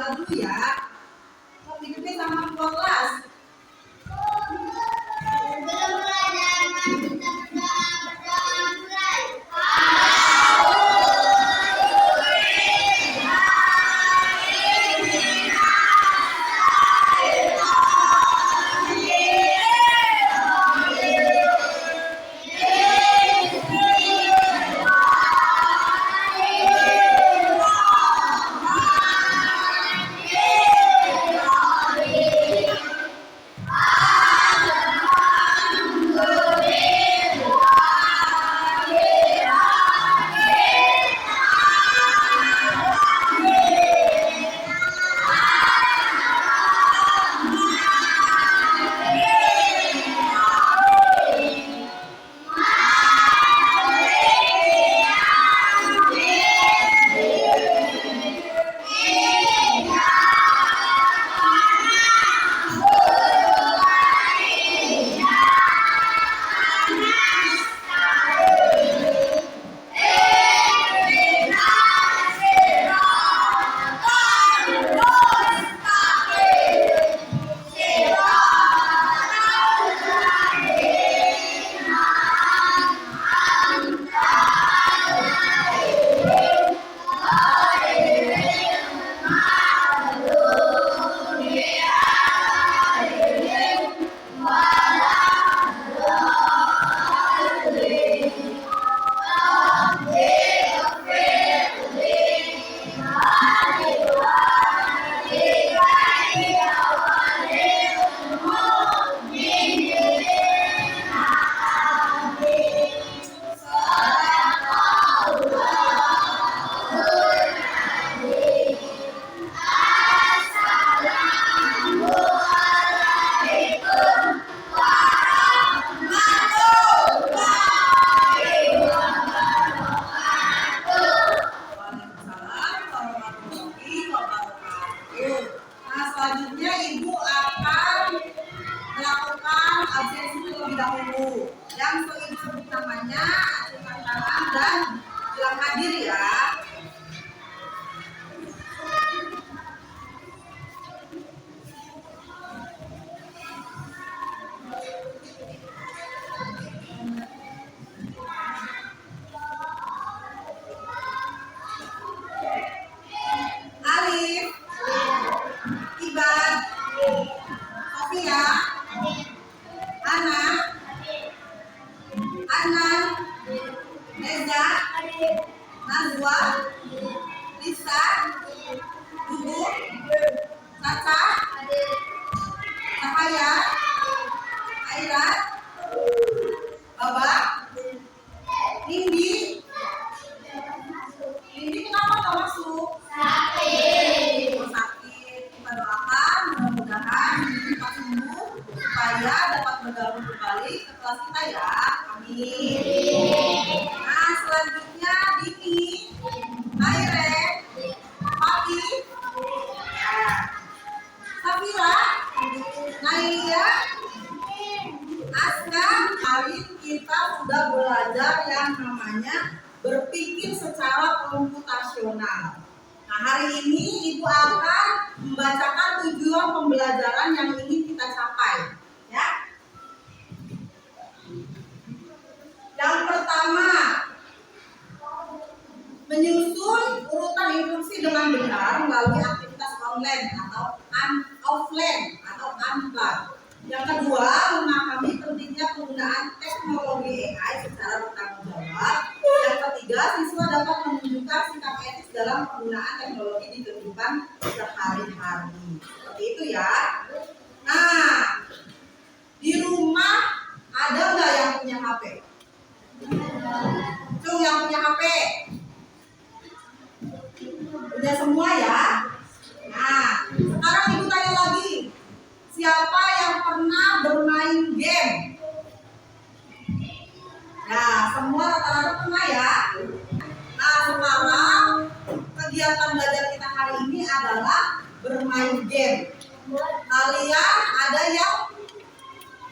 berdoa dulu ya. Mengikuti sama ketua kelas. Sebelum belajar, mari kita berdoa mulai. Selanjutnya Ibu akan melakukan absensi terlebih dahulu. Yang Ibu sebut namanya, acungkan tangan dan bilang hadir ya. Alif, Ibad, Sofia, Ana, Anan, Neza, Nazwa, Lisa, Dudu, Caca, Cahaya, Airat, Baba, Nindi. Nindi kenapa nggak masuk? Sakit. Kita doakan mudah-mudahan cepat sembuh supaya dapat bergabung kembali ke kelas kita ya. Amin. Nah selanjutnya Dini, Aire, Papi, Safira, Nailia, Aska. Hari kita sudah belajar yang namanya berpikir secara komputasional. Nah, hari ini Ibu akan membacakan tujuan pembelajaran yang ingin kita capai. Ya. Yang pertama, menyusun urutan instruksi dengan benar melalui aktivitas online atau offline atau unplugged. Yang kedua, memahami pentingnya penggunaan teknologi AI secara bertanggung jawab. Yang ketiga, siswa dapat menunjukkan sikap etis dalam penggunaan teknologi di kehidupan sehari-hari. Seperti itu ya. Nah, di rumah ada nggak yang punya HP? Cung, yang punya HP? Punya semua ya. Nah, sekarang Ibu tanya lagi. Siapa yang pernah bermain game? Nah, semua rata-rata pernah ya. Nah, sekarang kegiatan belajar kita hari ini adalah bermain game. Kalian ada yang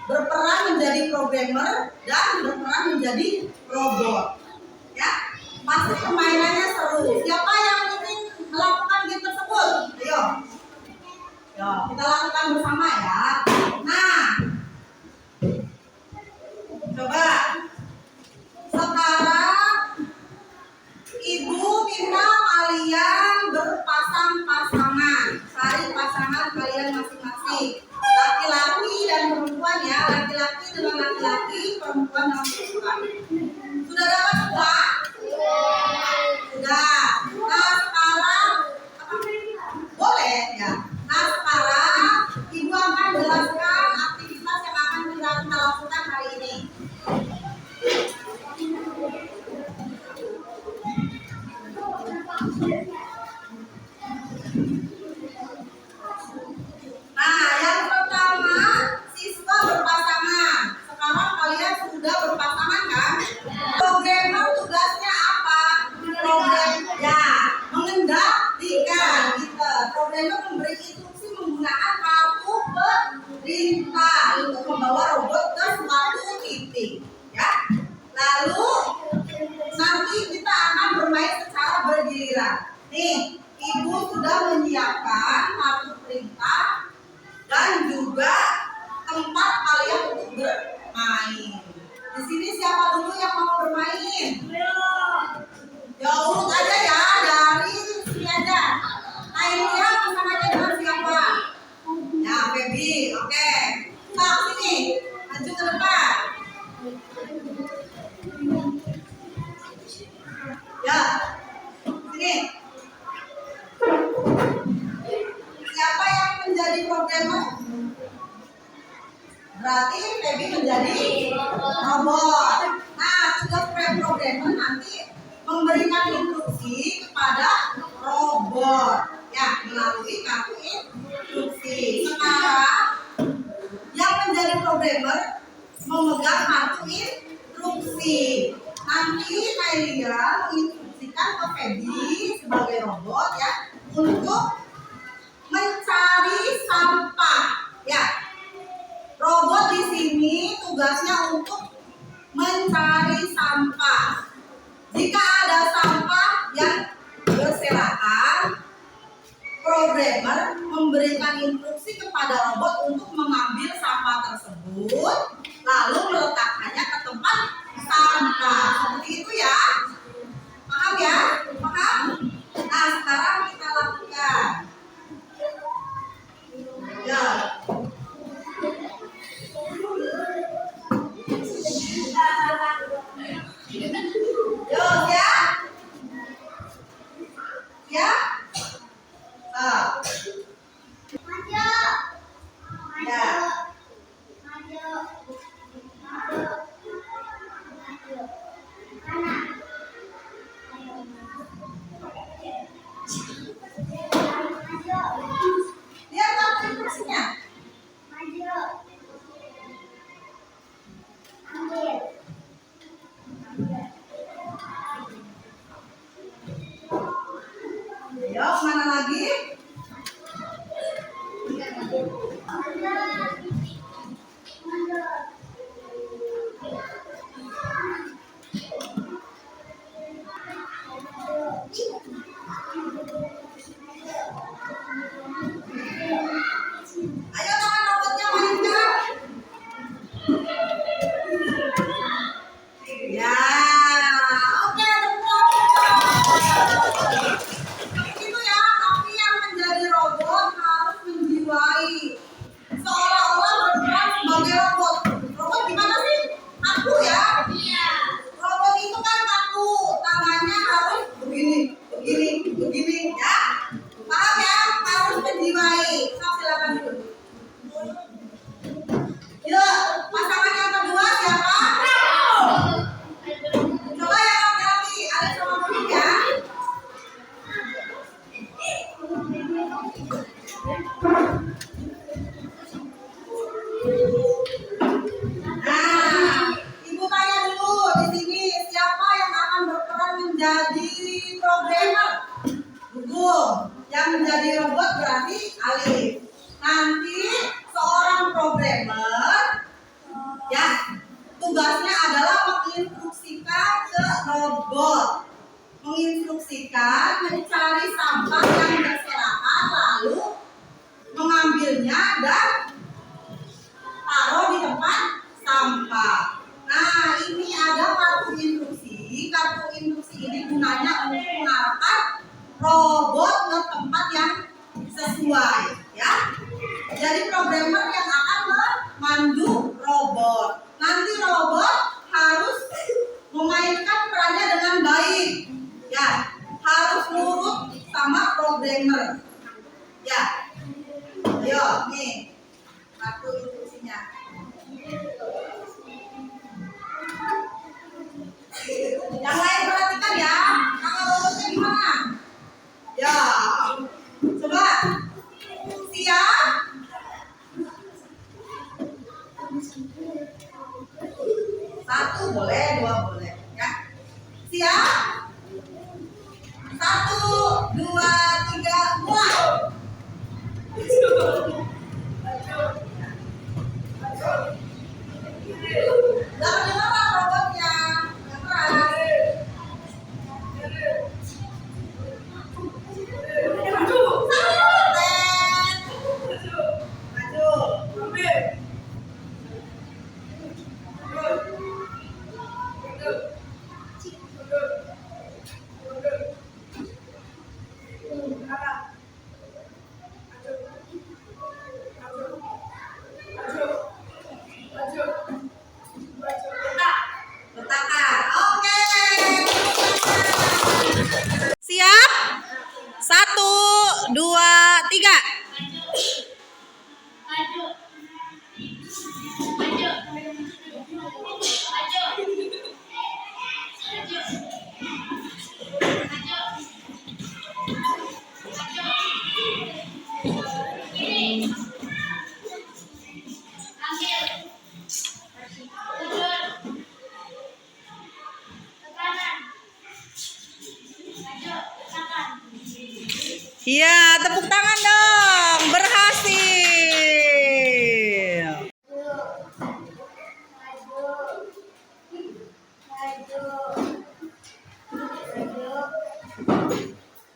berperan menjadi programmer dan berperan menjadi robot. Ya, pasti permainannya seru. Siapa yang ingin melakukan game tersebut? Ayo. bergiliran. Nih, Ibu sudah menyiapkan kartu perintah dan juga tempat kalian untuk bermain. Di sini siapa dulu yang mau bermain? Ya urut aja ya, dari sini aja. Nah ini ya, pesan aja dengan siapa? Ya, Feby, oke. Nah, sini, maju ke depan. Ya, sini. Siapa yang menjadi programmer? Berarti Feby menjadi robot. Nah, tugas programmer nanti memberikan instruksi kepada robot, ya, melalui kartu instruksi. Sekarang yang menjadi programmer memegang kartu instruksi. Nanti Nailia menginstruksikan ke Feby sebagai robot ya untuk mencari sampah. Ya, robot di sini tugasnya untuk mencari sampah. Jika ada sampah yang berserakan, programmer memberikan instruksi kepada robot untuk mengambil sampah tersebut, lalu meletakkannya ke tempat sampah. Seperti itu ya. Paham ya? Paham? Nah, sekarang kita lakukan. Ya. Yo, ya. Ya. Ah. Maju. Ya. Maju. Maju. Maju. Kanan. Maju. Lihat kartu instruksinya. Maju. Ambil. Ayo, mana lagi? Ayo tangan robotnya mainkan. Ya, oke, tepuk. Itu ya, tapi yang menjadi robot harus menjiwai. Seolah-olah berperan sebagai robot. Robot gimana sih? Aku ya. Iya. Robot itu kan kaku, tangannya harus begini, begini, begini, ya. Paham ya? Harus menjiwai. So, silakan dulu. Yuk, pasangan yang kedua siapa? Coba yang laki-laki, Alif sama Muhammad ya. Nah, Ibu tanya dulu di sini siapa yang akan berperan menjadi programmer? Gugu. Yang menjadi robot berarti Alif. Nanti seorang programmer ya tugasnya adalah menginstruksikan ke robot, menginstruksikan mencari sampah yang berserakan lalu mengambilnya dan taruh di tempat sampah. Nah, ini ada kartu instruksi. Kartu instruksi ini gunanya untuk mengarahkan robot ke tempat yang sesuai, ya. Jadi programmer yang akan memandu robot. Nanti robot harus memainkan perannya dengan baik, ya. Harus nurut sama programmer, ya. Ayo, nih kartu instruksinya. Yang lain perhatikan ya, kalau robotnya gimana? Ya, coba siap. Satu boleh, dua boleh, ya. Siap. 1, 2, 3, mulai. Iya, tepuk tangan dong. Berhasil.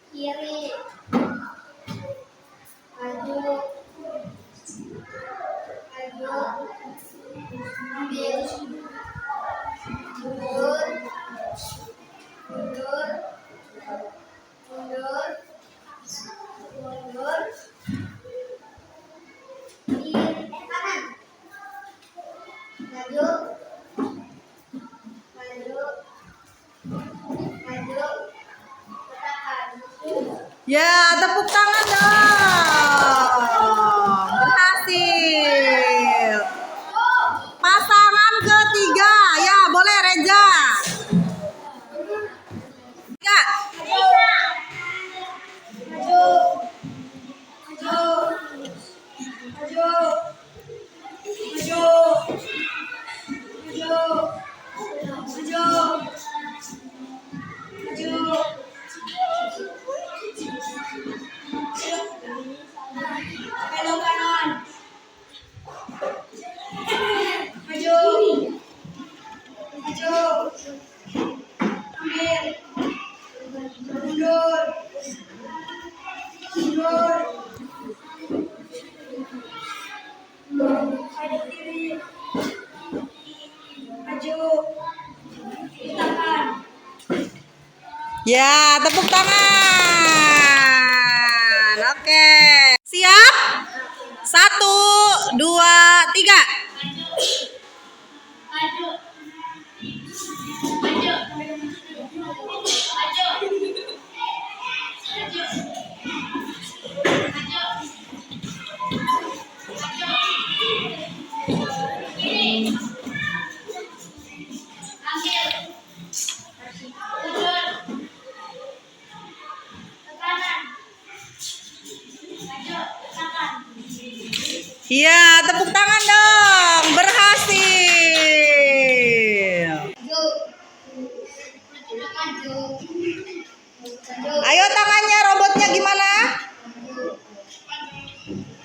Kiri, maju, ambil, mundur, mundur, mundur, mundur, kanan, maju, maju, maju, tekan. Ya, tepuk tangan dong. Berhasil. Pasangan ketiga. Ya, boleh Reza. Tiga. Maju. Maju. Maju. Maju. Maju. Maju. Maju. Belok kanan. Maju. Maju. Ambil. Mundur. Mundur. Maju kiri. Maju. Tekan. Ya, tepuk tangan. Oke. Siap? 1, 2, 3. Maju, maju, maju, kiri, ambil, mundur, ke kanan, maju, tekan. Iya, tepuk tangan dong. Berhasil. Maju, maju, maju, Ayo tangannya robotnya gimana?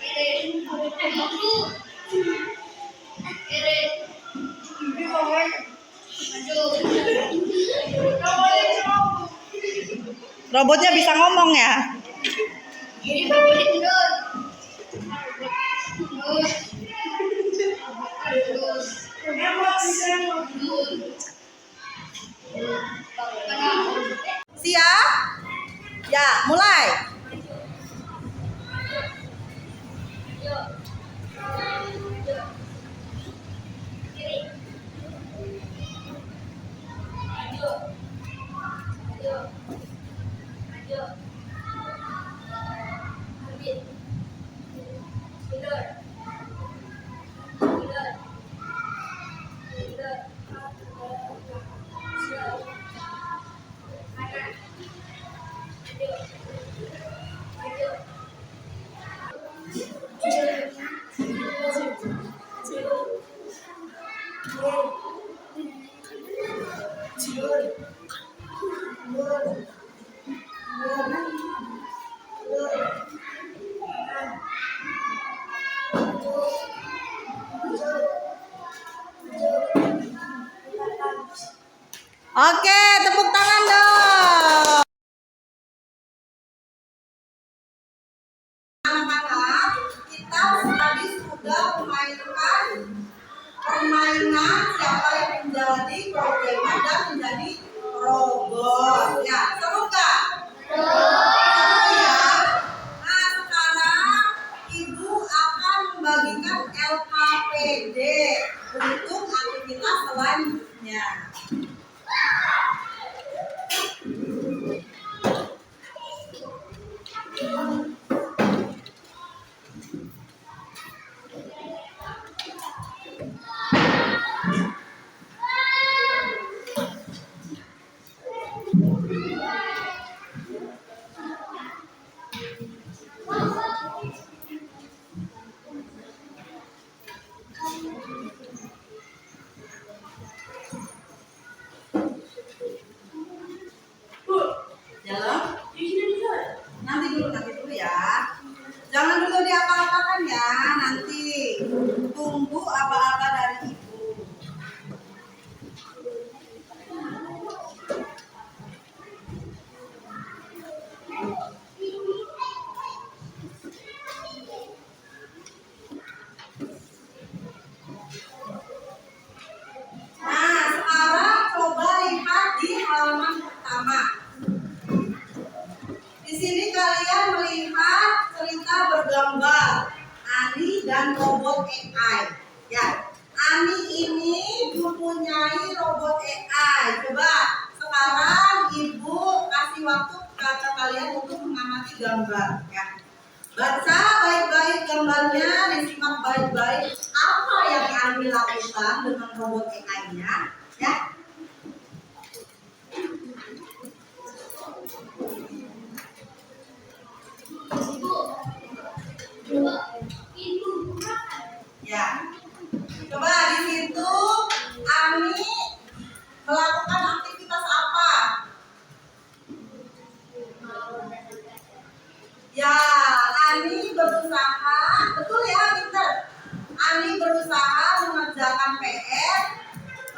kiri, maju, kiri, maju, Robotnya bisa ngomong ya? kiri, mundur, mundur, Siap? Ya, mulai. Oke, tepuk tangan dong. Anak-anak, kita tadi sudah memainkan permainan siapa yang menjadi programmer dan menjadi robot. Ya, seru nggak? Seru ya. Nah, sekarang Ibu akan membagikan LKPD untuk aktivitas selanjutnya. kalian melihat cerita bergambar Ani dan robot AI. Ya, Ani ini mempunyai robot AI. Coba sekarang Ibu kasih waktu kepada kalian untuk mengamati gambar. Ya, baca baik-baik gambarnya, disimak baik-baik apa yang Ani lakukan dengan robot AI-nya. Ya. Ya, coba di situ Ani melakukan aktivitas apa? Ya, Ani berusaha, betul ya, pinter. Ani berusaha mengerjakan PR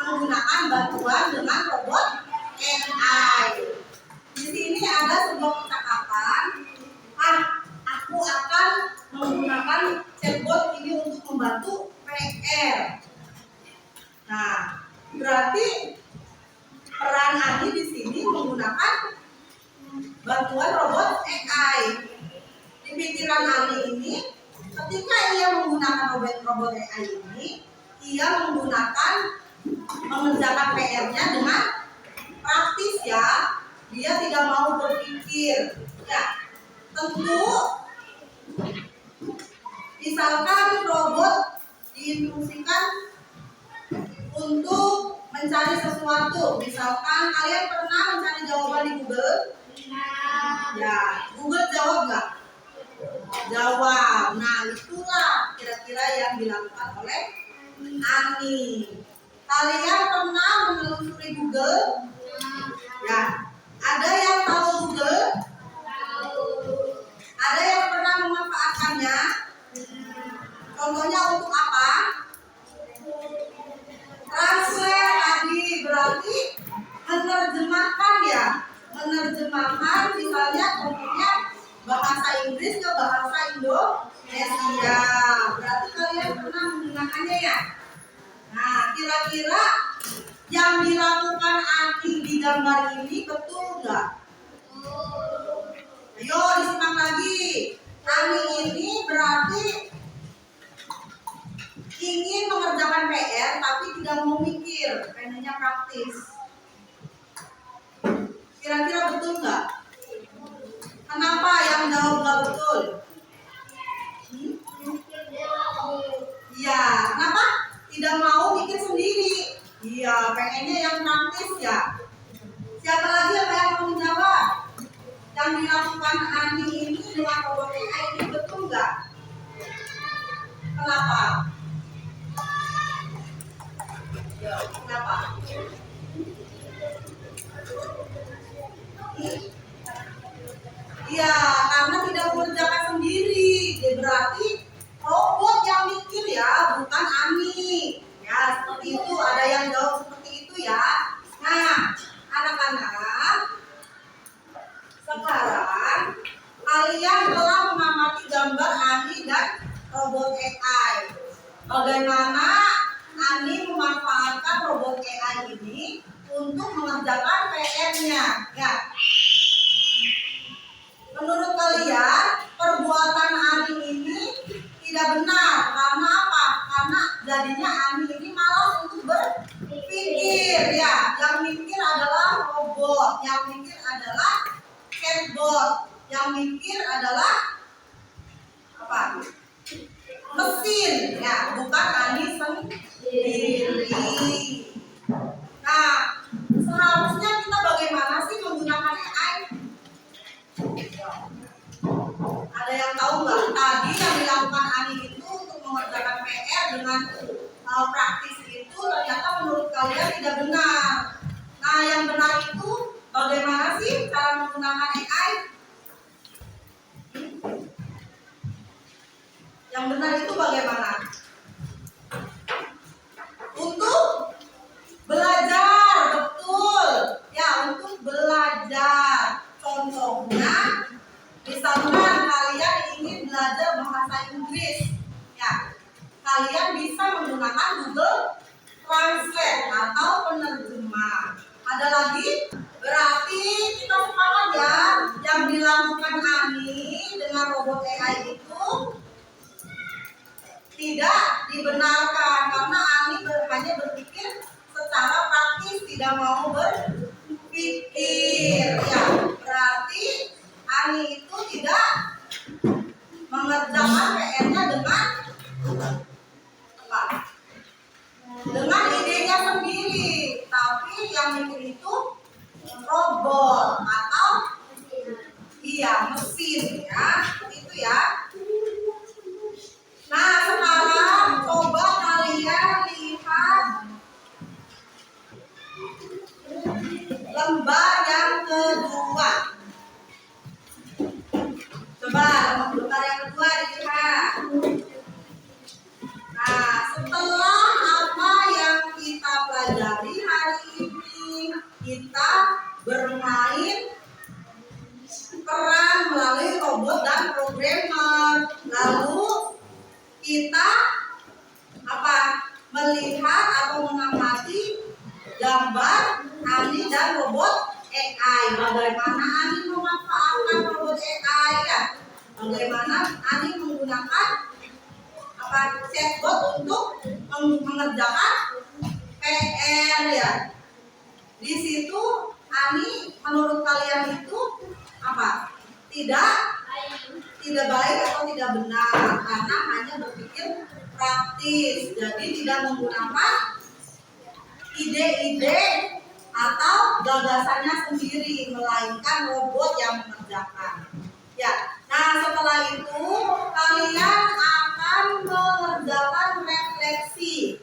menggunakan bantuan dengan robot AI. Di sini ada sebuah percakapan. Aku akan menggunakan chatbot ini untuk membantu PR. Nah, berarti peran Ani di sini menggunakan bantuan robot AI. Di pikiran Ani ini, ketika ia menggunakan robot AI ini, ia mengerjakan PR-nya dengan praktis ya. Dia tidak mau berpikir. Ya, tentu misalkan robot diinstruksikan untuk mencari sesuatu. Misalkan kalian pernah mencari jawaban di Google? Ya, Google jawab nggak? Jawab. Nah, itulah kira-kira yang dilakukan oleh Ani. Kalian pernah menelusuri Google? Ya, ada yang tahu Google? Ada yang pernah memanfaatkannya? Contohnya untuk apa? Translate tadi, berarti menerjemahkan ya. Menerjemahkan misalnya contohnya bahasa Inggris ke bahasa Indonesia. Berarti kalian pernah menggunakannya ya. Nah, kira-kira yang dilakukan Ani di gambar ini betul nggak? Ayo disimak lagi. Ani ini berarti ingin mengerjakan PR tapi tidak mau mikir, pengennya praktis. Kira-kira betul nggak? Kenapa yang jawab nggak betul? Iya, kenapa? Tidak mau mikir sendiri. Iya, pengennya yang praktis ya. Siapa lagi yang mau menjawab? Yang dilakukan Ani ini dengan robot AI ini betul nggak? Kenapa? Kenapa? Iya, karena tidak mengerjakan sendiri. Berarti robot yang mikir ya, bukan Ani. Ya, seperti itu. Ada yang jawab seperti itu ya. Nah, anak-anak, sekarang kalian telah mengamati gambar Ani dan robot AI. Bagaimana Ani memanfaatkan robot AI ini untuk mengerjakan PR-nya. Ya. Menurut kalian, perbuatan Ani ini tidak benar. Karena apa? Karena jadinya Ani ini malas untuk berpikir. Ya, yang mikir adalah robot, yang mikir adalah chatbot, yang mikir adalah apa? Mesin. Ya, bukan Ani sendiri. Nah, seharusnya kita bagaimana sih menggunakan AI? Ada yang tahu nggak? Tadi yang dilakukan Ani itu untuk mengerjakan PR dengan praktis itu ternyata menurut kalian tidak benar. Nah, yang benar itu bagaimana sih cara menggunakan AI? Yang benar itu bagaimana? Untuk belajar, betul. Ya, untuk belajar. Contohnya, misalkan kalian ingin belajar bahasa Inggris, ya, kalian bisa menggunakan Google Translate atau penerjemah. Ada lagi Berarti kita sepakat ya, yang dilakukan Ani dengan robot AI itu tidak dibenarkan karena Ani hanya berpikir secara praktis, tidak mau berpikir. Ya, berarti Ani itu tidak mengerjakan PR-nya dengan apa? Dengan idenya sendiri, tapi yang bikin itu robot atau iya mesin ya, itu ya. Nah sekarang coba kalian lihat lembar yang kedua. Coba lembar yang kedua dilihat. Nah setelah apa yang kita pelajari hari ini, kita bermain peran melalui robot dan programmer. Lalu kita apa? Melihat atau mengamati gambar Ani dan robot AI. Bagaimana Ani memanfaatkan robot AI ya? Bagaimana Ani menggunakan apa chatbot untuk mengerjakan PR ya? Di situ Ani menurut kalian itu apa? Tidak baik atau tidak benar karena hanya berpikir praktis, jadi tidak menggunakan ide-ide atau gagasannya sendiri, melainkan robot yang mengerjakan. Ya, nah setelah itu kalian akan mengerjakan refleksi.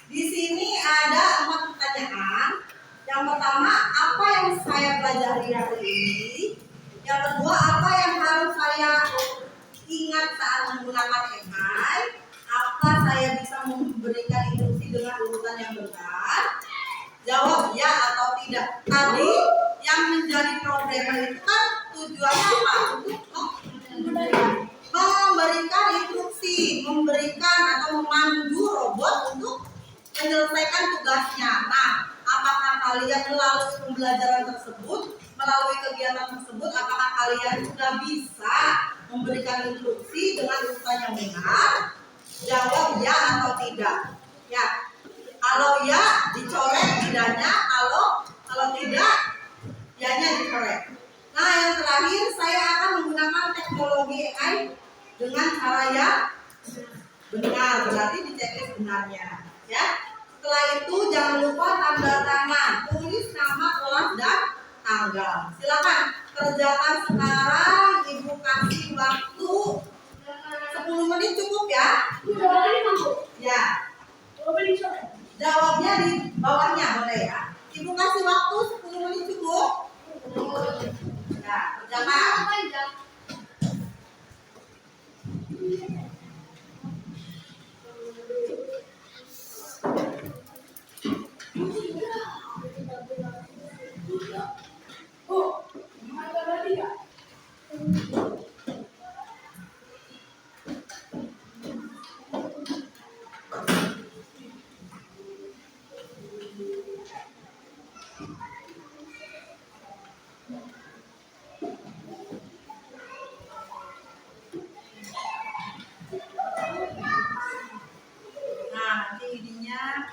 Di sini ada 4 pertanyaan. Yang pertama, apa yang saya pelajari hari ini? Yang kedua, apa yang harus saya ingat saat menggunakan AI? Apa saya bisa memberikan instruksi dengan urutan yang benar? Jawab ya atau tidak. Tadi yang menjadi programmer itu kan tujuannya apa? Untuk memberikan instruksi, memberikan atau memandu robot untuk menyelesaikan tugasnya. Nah, apakah kalian melalui pembelajaran tersebut, melalui kegiatan tersebut, apakah kalian sudah bisa memberikan instruksi dengan urutan yang benar? Jawab ya atau tidak. Ya, kalau ya dicoret tidaknya, kalau tidak ya-nya dicoret. Nah, yang terakhir saya akan menggunakan teknologi AI dengan cara yang benar, berarti di checklist benarnya. Ya, setelah itu jangan lupa tanda tangan, tulis nama kelas dan tanggal. Silakan kerjakan sekarang. Ibu kasih waktu 10 menit cukup ya? Ya. Jawabnya di bawahnya boleh ya. Ibu kasih waktu 10 menit cukup? Ya, kerjakan.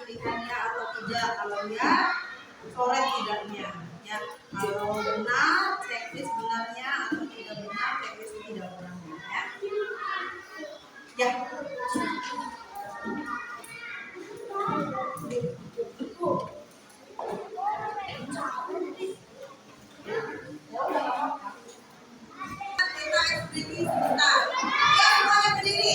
Pilihannya atau tidak, kalau ya coret tidaknya ya, kalau benar checklist benarnya, atau tidak benar checklist tidak benarnya ya. Kita berdiri sebentar ya, semuanya berdiri.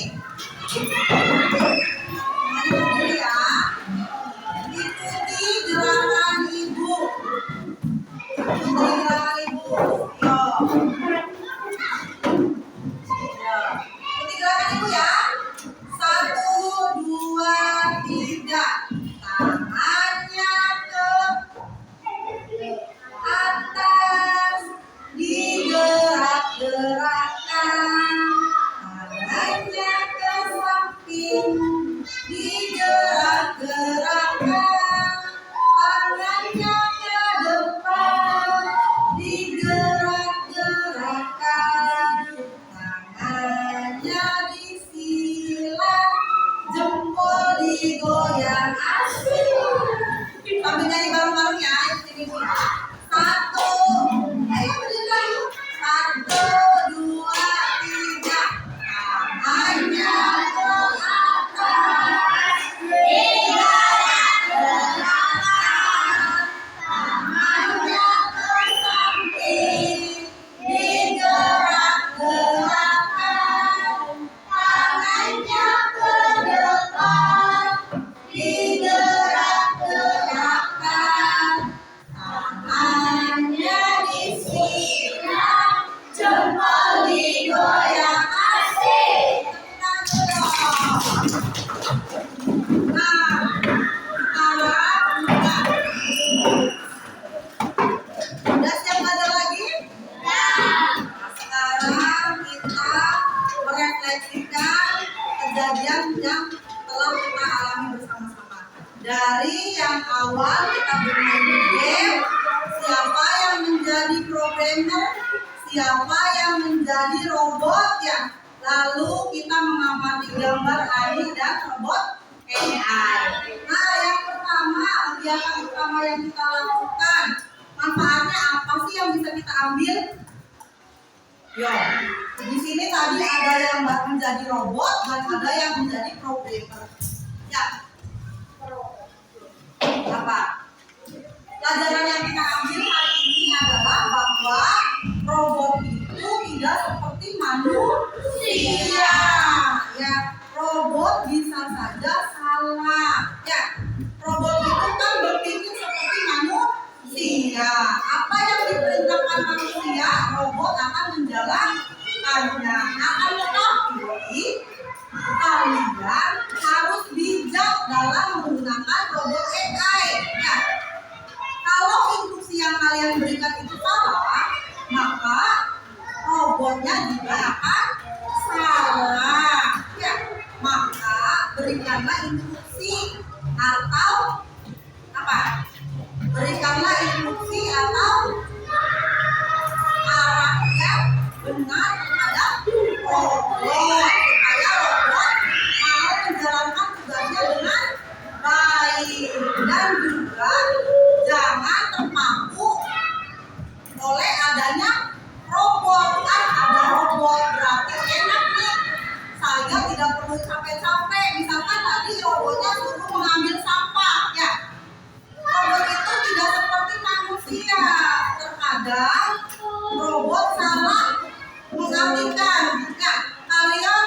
Digerak-gerakkan, tangannya ke yang telah kita alami bersama-sama. Dari yang awal kita bermain game, siapa yang menjadi programmer, siapa yang menjadi robot ya. Lalu kita mengamati gambar Ani dan robot AI. Nah, yang pertama, kegiatan pertama yang kita lakukan, manfaatnya apa sih yang bisa kita ambil? Yo, di sini tadi ada yang menjadi robot dan ada yang menjadi programmer. Ya, apa? Pelajaran yang kita ambil hari ini adalah bahwa robot itu tidak seperti manusia. Ya, robot bisa saja salah. Ya, robot itu kan berpikir seperti manusia. Apa yang diperintahkan manusia, robot akan menjalankannya. Akan tetapi kalian harus bijak dalam menggunakan robot AI. Ya, kalau instruksi yang kalian berikan itu salah, maka robotnya juga akan salah. Ya, maka berikanlah instruksi atau apa? Berikanlah instruksi atau arah yang benar terhadap robot supaya robot mau menjalankan tugasnya dengan baik, dan juga jangan terpaku oleh adanya robot. Kan ada robot berarti enak nih, saya tidak perlu capek-capek. Misalkan tadi robotnya suruh mengambil sampah ya, robot itu tidak seperti manusia. Terkadang robot salah mengartikan ya, kalian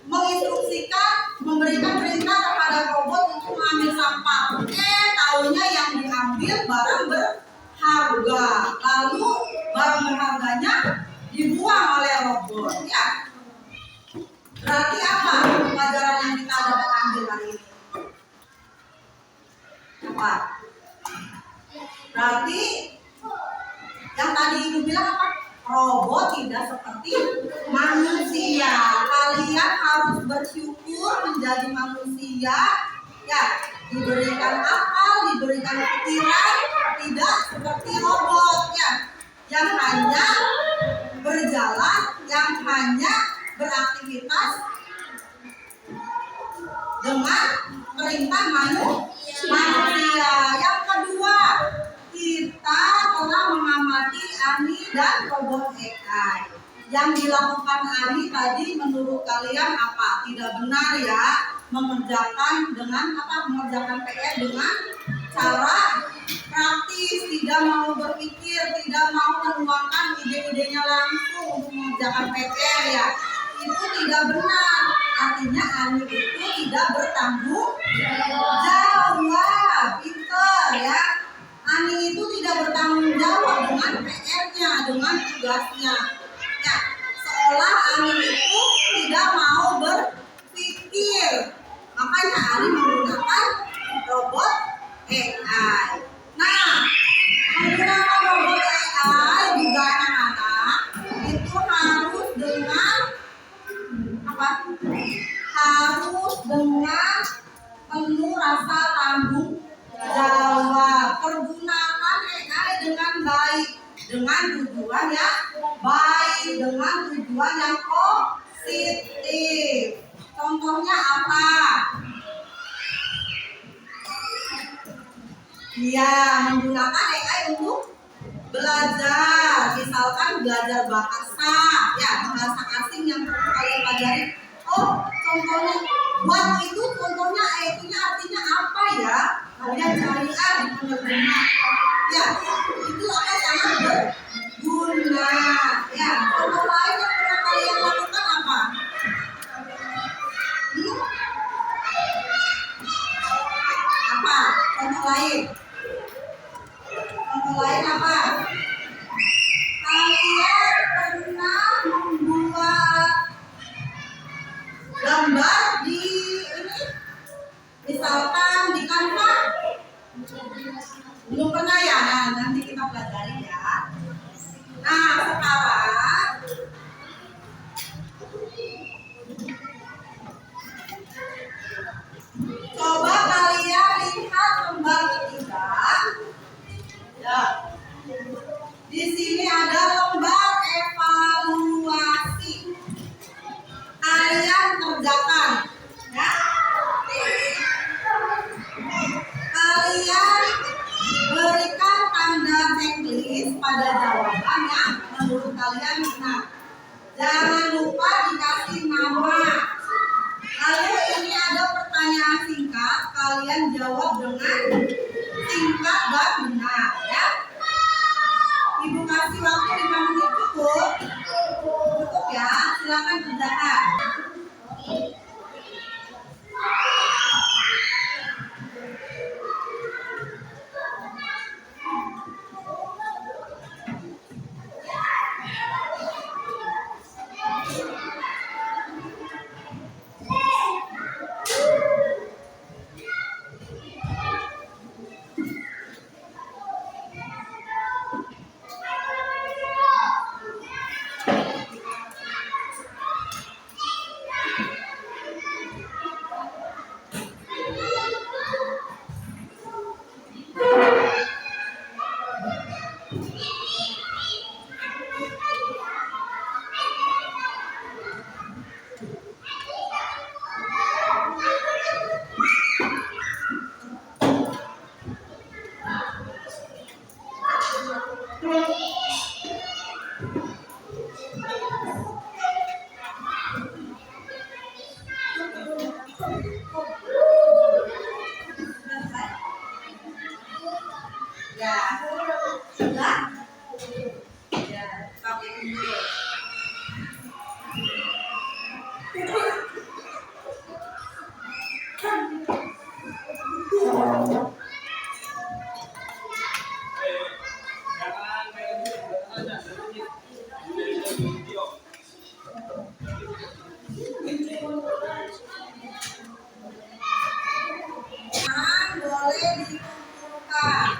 menginstruksikan, memberikan perintah kepada robot untuk mengambil sampah. Taunya yang diambil barang berharga, lalu barang berharganya dibuang oleh robot. Ya, berarti apa pelajaran yang kita dapat ambil hari ini? Apa? Berarti yang tadi Ibu bilang apa? Robot tidak seperti manusia. Kalian harus bersyukur menjadi manusia. Ya, diberikan akal, diberikan pikiran, tidak seperti robot ya, yang hanya berjalan, yang hanya beraktivitas dengan perintah manusia. Yang kedua, kita telah mengamati Ani dan robot AI. Yang dilakukan Ani tadi menurut kalian apa? Tidak benar ya, mengerjakan dengan apa? Mengerjakan PR dengan cara praktis, tidak mau berpikir, tidak mau menuangkan ide-idenya langsung untuk mengerjakan PR ya. Itu tidak benar. Artinya Ani itu tidak bertanggung jawab. Pinter ya. Ani itu tidak bertanggung jawab dengan PR-nya, dengan tugasnya. Ya, seolah Ani itu tidak mau berpikir. Makanya Ani menggunakan robot AI. Nah, menggunakan robot AI juga anak-anak itu harus dengan apa? Harus dengan penuh rasa tanggung jawab. Pergunakan AI dengan baik, dengan tujuan yang baik, dengan tujuan yang positif. Contohnya apa? Ya, menggunakan AI untuk belajar. Misalkan belajar bahasa, ya, bahasa asing yang perlu kalian pelajari. Oh, contohnya buat itu, contohnya itu artinya apa ya? Kalian cari di penerjemah. Ya, itu akan sangat berguna. Ya, contoh lain yang pernah kalian lakukan apa? Apa? Contoh lain? Contoh lain apa? Kalian pernah membuat gambar di ini? Misalkan di Canva? Belum pernah ya? Nah, nanti kita pelajari ya. Nah, sekarang yang benar. Jangan lupa dikasih nama. Lalu ini ada pertanyaan singkat, kalian jawab dengan singkat dan benar ya. Ibu kasih waktu 5 menit cukup? Cukup ya, silakan kerjakan. Ya, sudah? Ya, pakai dulu. Tangan boleh dikumpulkan.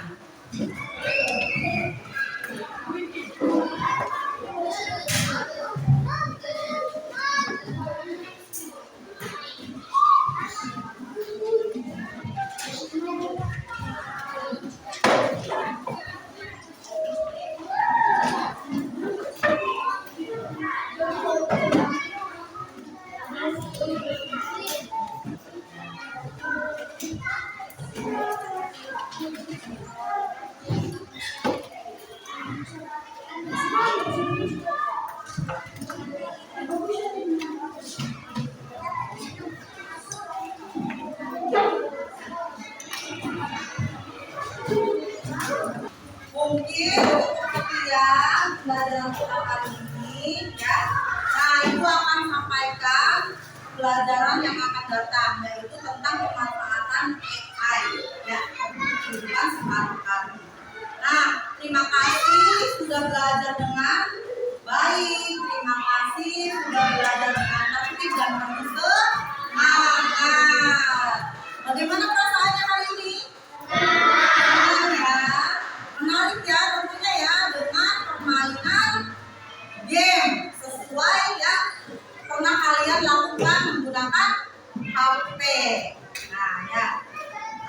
Mungkin untuk perhatian pelajaran kita kali ini ya. Nah, ibu akan sampaikan pelajaran yang akan datang, yaitu tentang pemanfaatan AI ya, bukan smartphone. Nah, terima kasih sudah belajar dengan baik. Terima kasih sudah belajar dengan tertib dan penuh semangat. Bagaimana perasaannya kali ini? Senang ya. Menarik ya tentunya ya, dengan permainan game sesuai yang pernah kalian lakukan menggunakan HP. Nah ya,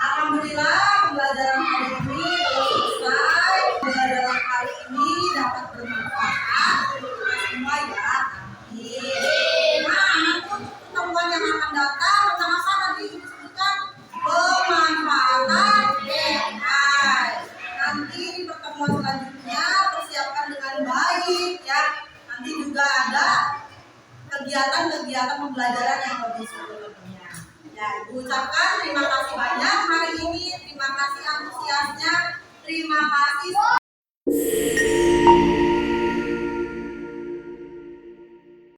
alhamdulillah pembelajaran kali ini telah selesai. Pembelajaran kali ini dapat bermanfaat untuk kita semua ya. Amin. Nah, nanti untuk pertemuan yang akan datang sama-sama nanti disebutkan pemanfaatan AI. Nanti di pertemuan selanjutnya persiapkan dengan baik ya. Nanti juga ada kegiatan-kegiatan pembelajaran yang lebih seru tentunya. Ya, Ibu ucapkan terima kasih banyak hari ini. Terima kasih antusiasnya. Terima kasih.